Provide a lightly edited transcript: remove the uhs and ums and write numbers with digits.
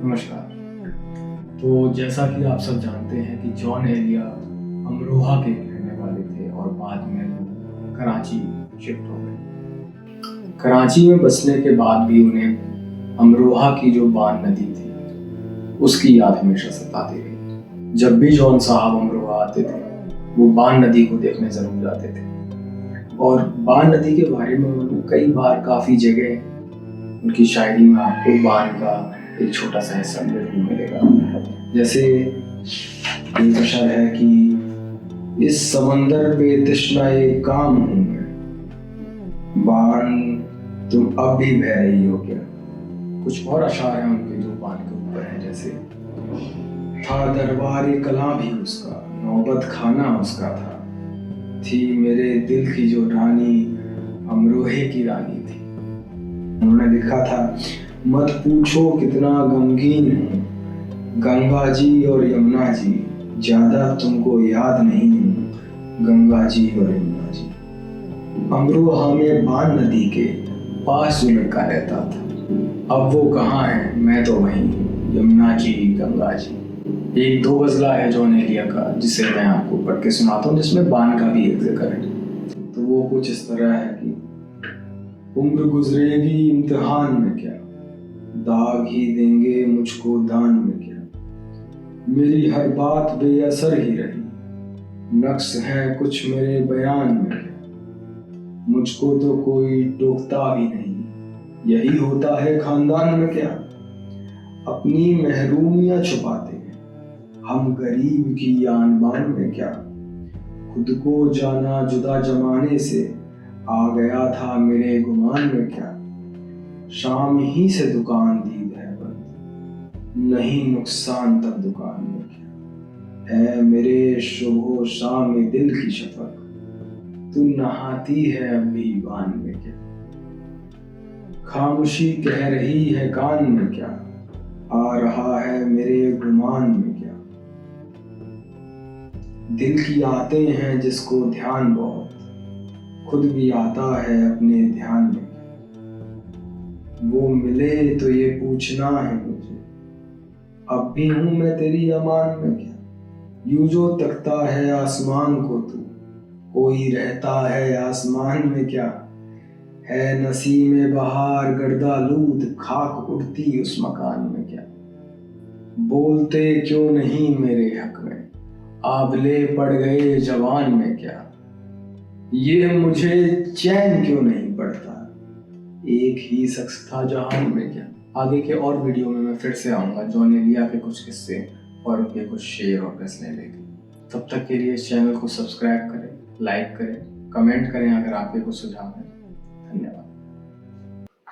नमस्कार। तो जैसा कि आप सब जानते हैं कि जॉन एलिया अमरोहा के रहने वाले थे और बाद में वो कराची शिफ्ट हो गए। कराची में बसने के बाद भी उन्हें अमरोहा की जो बान नदी थी उसकी याद हमेशा सताती रही। जब भी जॉन साहब अमरोहा आते थे वो बान नदी को देखने जरूर जाते थे और बान नदी के बारे में उन्होंने कई बार काफ़ी जगह उनकी शायरी में आपको बान का एक छोटा सा हिस्सा जरूर मिलेगा। जैसे एक अशर है कि इस समंदर पे तश्नाए काम हूँ मैं, बान तुम अब भी बह रही हो क्या। कुछ और अशार हैं उनके जो बान के ऊपर हैं, जैसे था दरबार कलां भी उसका, नौबत खाना उसका था, थी मेरे दिल की जो रानी अमरोहे की रानी थी। उन्होंने लिखा था, मत पूछो कितना गमगीन हूँ, गंगा जी और यमुना जी ज्यादा तुमको याद नहीं हूँ, गंगा जी और यमुना जी। अमरोहा में बान नदी के पास जो लड़का रहता था, अब वो कहाँ है, मैं तो वहीं हूँ, यमुना जी गंगा जी। एक दो गजला है जॉन एलिया का जिसे मैं आपको पढ़ के सुनाता हूँ, जिसमें बान का भी एक जिक्र है। तो वो कुछ इस तरह है कि उम्र गुजरेगी इम्तिहान में क्या, दाग ही देंगे मुझको दान में क्या, मेरी हर बात बेअसर ही रही, नक्स है कुछ मेरे बयान में क्या, मुझको तो कोई टोकता भी नहीं, यही होता है खानदान में क्या। अपनी महरूमियां छुपाते हैं हम गरीब की आन बान में क्या, खुद को जाना जुदा जमाने से आ गया था मेरे गुमान में क्या, शाम ही से दुकान दीद है बंद, नहीं नुकसान तब दुकान में क्या, है मेरे शुभ शाम दिल की शफक, तू नहाती है अभी बान में क्या, खामोशी कह रही है कान में क्या, आ रहा है मेरे गुमान में क्या, दिल की आते हैं जिसको ध्यान बहुत, खुद भी आता है अपने ध्यान में, वो मिले तो ये पूछना है मुझे, अब भी हूं मैं तेरी अमान में क्या, यूं जो तकता है आसमान को तू, कोई रहता है आसमान में क्या, है नसीम बहार गर्दालूद खाक उड़ती उस मकान में क्या, बोलते क्यों नहीं मेरे हक में, आबले पड़ गए जवान में क्या, ये मुझे चैन क्यों नहीं पड़ता, एक ही शख्स था जहान में क्या। आगे के और वीडियो में मैं फिर से आऊँगा जॉन एलिया के कुछ किस्से और उनके कुछ शेर और गज़लें लेकर। तब तक के लिए इस चैनल को सब्सक्राइब करें, लाइक करें, कमेंट करें अगर आपके कुछ सुझाव हैं। धन्यवाद।